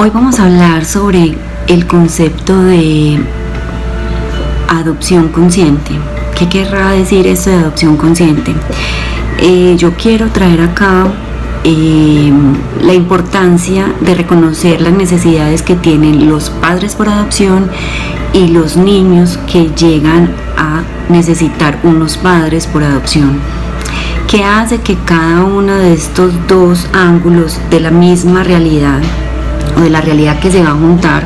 Hoy vamos a hablar sobre el concepto de adopción consciente. ¿Qué querrá decir esto de adopción consciente? Yo quiero traer acá la importancia de reconocer las necesidades que tienen los padres por adopción y los niños que llegan a necesitar unos padres por adopción. ¿Qué hace que cada uno de estos dos ángulos de la misma realidad o de la realidad que se va a juntar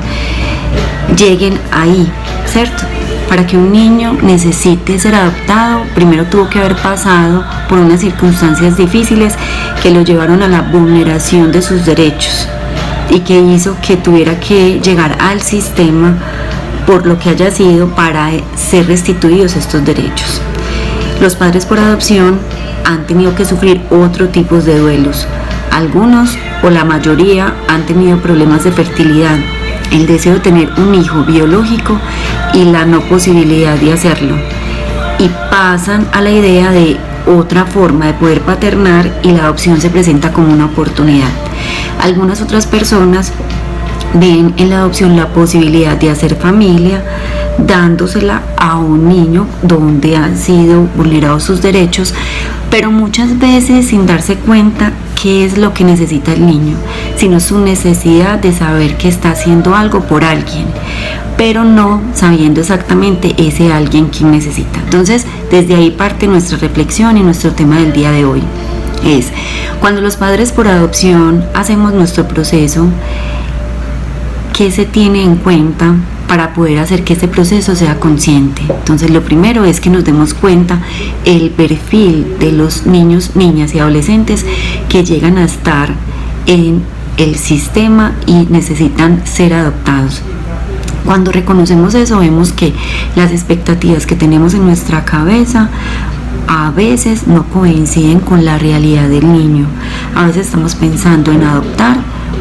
lleguen ahí, ¿cierto? Para que un niño necesite ser adoptado, primero tuvo que haber pasado por unas circunstancias difíciles que lo llevaron a la vulneración de sus derechos y que hizo que tuviera que llegar al sistema por lo que haya sido para ser restituidos estos derechos. Los padres por adopción han tenido que sufrir otro tipo de duelos. Algunos o la mayoría han tenido problemas de fertilidad, el deseo de tener un hijo biológico y la no posibilidad de hacerlo, y pasan a la idea de otra forma de poder paternar y la adopción se presenta como una oportunidad. Algunas otras personas ven en la adopción la posibilidad de hacer familia, dándosela a un niño donde han sido vulnerados sus derechos, pero muchas veces sin darse cuenta qué es lo que necesita el niño, sino su necesidad de saber que está haciendo algo por alguien, pero no sabiendo exactamente ese alguien quien necesita. Entonces, desde ahí parte nuestra reflexión y nuestro tema del día de hoy. Es cuando los padres por adopción hacemos nuestro proceso, ¿qué se tiene en cuenta para poder hacer que este proceso sea consciente? Entonces, lo primero es que nos demos cuenta el perfil de los niños, niñas y adolescentes que llegan a estar en el sistema y necesitan ser adoptados. Cuando reconocemos eso, vemos que las expectativas que tenemos en nuestra cabeza a veces no coinciden con la realidad del niño. A veces estamos pensando en adoptar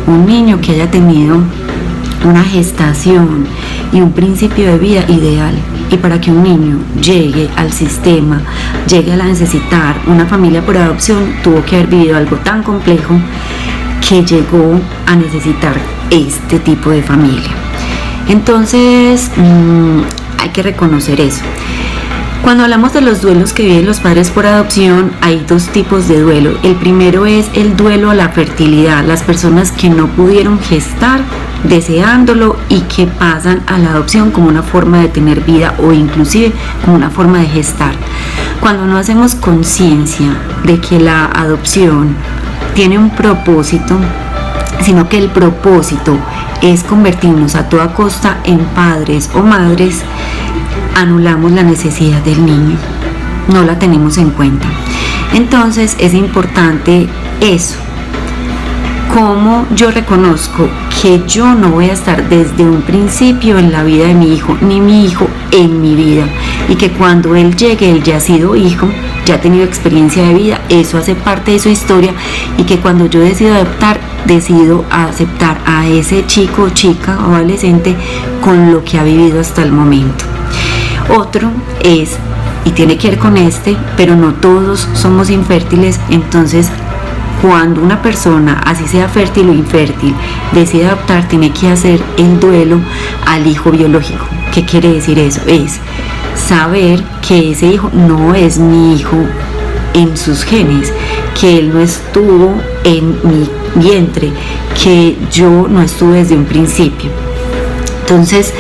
un niño que haya tenido una gestación y un principio de vida ideal, y para que un niño llegue al sistema, llegue a necesitar una familia por adopción, tuvo que haber vivido algo tan complejo que llegó a necesitar este tipo de familia. Entonces hay que reconocer eso. Cuando hablamos de los duelos que viven los padres por adopción, hay dos tipos de duelo. El primero es el duelo a la fertilidad, las personas que no pudieron gestar deseándolo y que pasan a la adopción como una forma de tener vida o inclusive como una forma de gestar. Cuando no hacemos conciencia de que la adopción tiene un propósito, sino que el propósito es convertirnos a toda costa en padres o madres, anulamos la necesidad del niño, no la tenemos en cuenta. Entonces es importante eso. ¿Cómo yo reconozco que yo no voy a estar desde un principio en la vida de mi hijo, ni mi hijo en mi vida? Y que cuando él llegue, él ya ha sido hijo, ya ha tenido experiencia de vida, eso hace parte de su historia, y que cuando yo decido adoptar, decido aceptar a ese chico o chica o adolescente con lo que ha vivido hasta el momento. Otro es, y tiene que ver con pero no todos somos infértiles. Entonces, cuando una persona, así sea fértil o infértil, decide adoptar, tiene que hacer el duelo al hijo biológico. ¿Qué quiere decir eso? Es saber que ese hijo no es mi hijo en sus genes, que él no estuvo en mi vientre, que yo no estuve desde un principio. Entonces,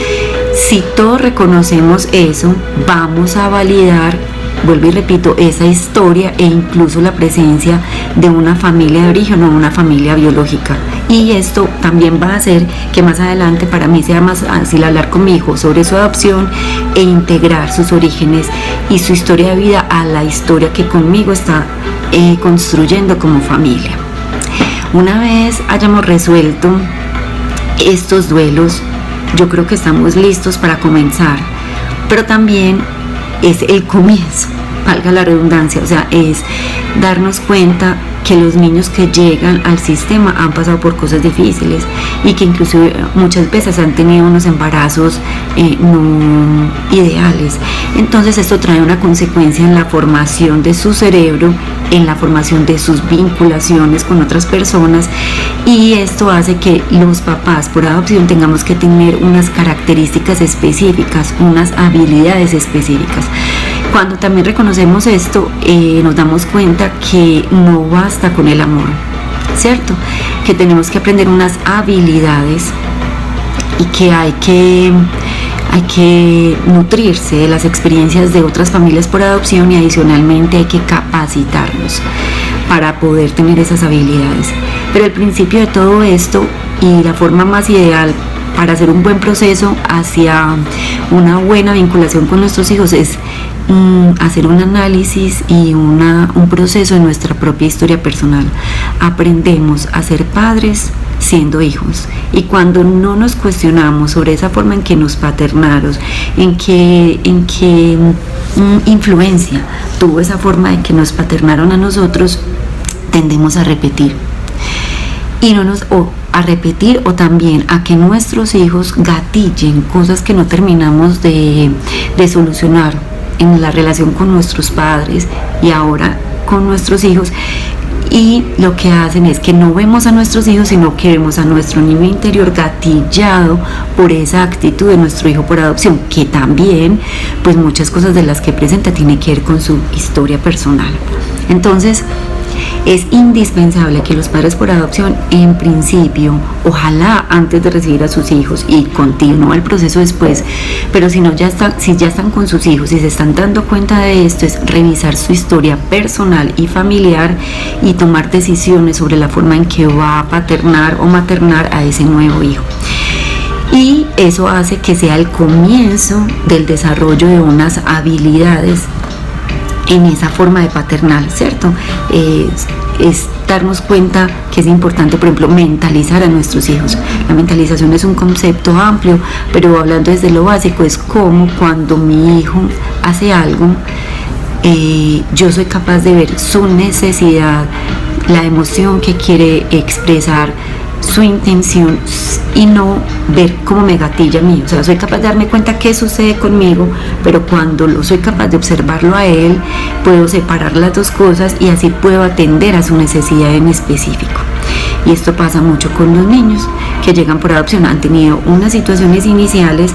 si todos reconocemos eso, vamos a validar, vuelvo y repito, esa historia e incluso la presencia de una familia de origen o una familia biológica. Y esto también va a hacer que más adelante para mí sea más fácil hablar con mi hijo sobre su adopción e integrar sus orígenes y su historia de vida a la historia que conmigo está construyendo como familia. Una vez hayamos resuelto estos duelos, yo creo que estamos listos para comenzar, pero también es el comienzo, valga la redundancia, o sea, es darnos cuenta que los niños que llegan al sistema han pasado por cosas difíciles y que incluso muchas veces han tenido unos embarazos no ideales. Entonces esto trae una consecuencia en la formación de su cerebro, en la formación de sus vinculaciones con otras personas, y esto hace que los papás por adopción tengamos que tener unas características específicas, unas habilidades específicas. Cuando también reconocemos esto, nos damos cuenta que no basta con el amor, ¿cierto? Que tenemos que aprender unas habilidades y que hay que nutrirse de las experiencias de otras familias por adopción, y adicionalmente hay que capacitarnos para poder tener esas habilidades. Pero el principio de todo esto y la forma más ideal para hacer un buen proceso hacia una buena vinculación con nuestros hijos es hacer un análisis y un proceso de nuestra propia historia personal. Aprendemos a ser padres siendo hijos, y cuando no nos cuestionamos sobre esa forma en que nos paternaron, en qué influencia tuvo esa forma de que nos paternaron a nosotros, tendemos a repetir a repetir o también a que nuestros hijos gatillen cosas que no terminamos de solucionar en la relación con nuestros padres y ahora con nuestros hijos. Y lo que hacen es que no vemos a nuestros hijos, sino que vemos a nuestro niño interior gatillado por esa actitud de nuestro hijo por adopción, que también, pues muchas cosas de las que presenta tiene que ver con su historia personal. Entonces, es indispensable que los padres por adopción, en principio, ojalá antes de recibir a sus hijos, y continúa el proceso después, pero si ya están con sus hijos y se están dando cuenta de esto, es revisar su historia personal y familiar y tomar decisiones sobre la forma en que va a paternar o maternar a ese nuevo hijo. Y eso hace que sea el comienzo del desarrollo de unas habilidades en esa forma de paternal, ¿cierto? Es darnos cuenta que es importante, por ejemplo, mentalizar a nuestros hijos. La mentalización es un concepto amplio, pero hablando desde lo básico, es como cuando mi hijo hace algo, yo soy capaz de ver su necesidad, la emoción que quiere expresar, su intención, y no ver cómo me gatilla a mí. O sea, soy capaz de darme cuenta qué sucede conmigo, pero cuando soy capaz de observarlo a él, puedo separar las dos cosas y así puedo atender a su necesidad en específico. Y esto pasa mucho con los niños que llegan por adopción, han tenido unas situaciones iniciales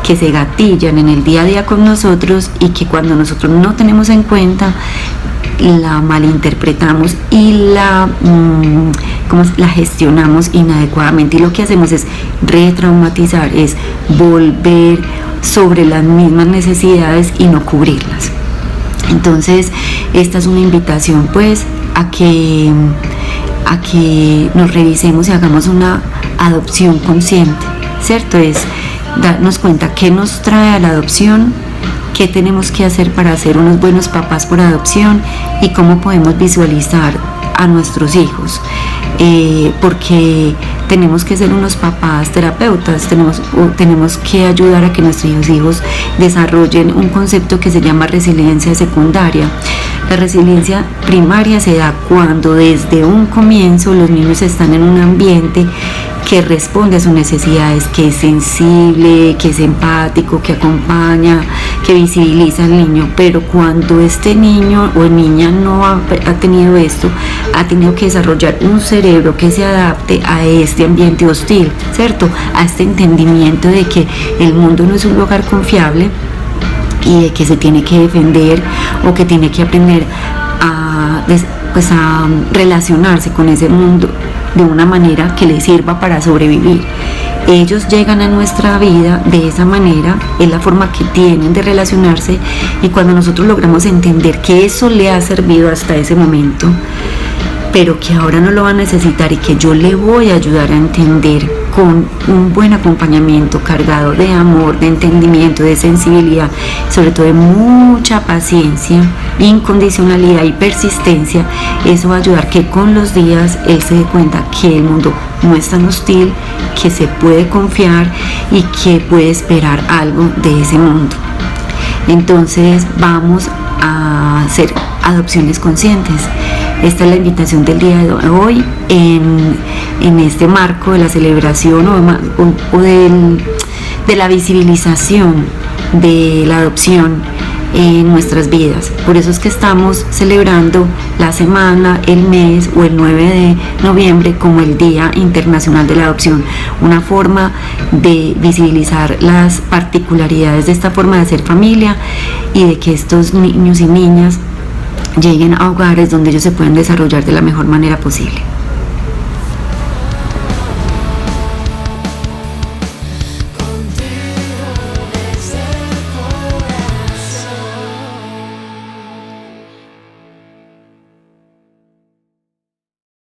que se gatillan en el día a día con nosotros y que cuando nosotros no tenemos en cuenta, la malinterpretamos y la gestionamos inadecuadamente, y lo que hacemos es retraumatizar, es volver sobre las mismas necesidades y no cubrirlas. Entonces esta es una invitación pues a que nos revisemos y hagamos una adopción consciente, ¿cierto? Es darnos cuenta qué nos trae a la adopción, qué tenemos que hacer para ser unos buenos papás por adopción y cómo podemos visualizar a nuestros hijos, porque tenemos que ser unos papás terapeutas, tenemos que ayudar a que nuestros hijos desarrollen un concepto que se llama resiliencia secundaria. La resiliencia primaria se da cuando desde un comienzo los niños están en un ambiente que responde a sus necesidades, que es sensible, que es empático, que acompaña, que visibiliza al niño. Pero cuando este niño o niña no ha tenido esto, ha tenido que desarrollar un cerebro que se adapte a este ambiente hostil, ¿cierto? A este entendimiento de que el mundo no es un lugar confiable y de que se tiene que defender o que tiene que aprender a relacionarse con ese mundo de una manera que les sirva para sobrevivir. Ellos llegan a nuestra vida de esa manera, es la forma que tienen de relacionarse, y cuando nosotros logramos entender que eso le ha servido hasta ese momento, pero que ahora no lo va a necesitar y que yo le voy a ayudar a entender con un buen acompañamiento cargado de amor, de entendimiento, de sensibilidad, sobre todo de mucha paciencia, incondicionalidad y persistencia, eso va a ayudar que con los días él se dé cuenta que el mundo no es tan hostil, que se puede confiar y que puede esperar algo de ese mundo. Entonces vamos a hacer adopciones conscientes. Esta es la invitación del día de hoy en este marco de la celebración o de la visibilización de la adopción en nuestras vidas. Por eso es que estamos celebrando la semana, el mes o el 9 de noviembre como el Día Internacional de la Adopción, una forma de visibilizar las particularidades de esta forma de hacer familia y de que estos niños y niñas lleguen a hogares donde ellos se pueden desarrollar de la mejor manera posible.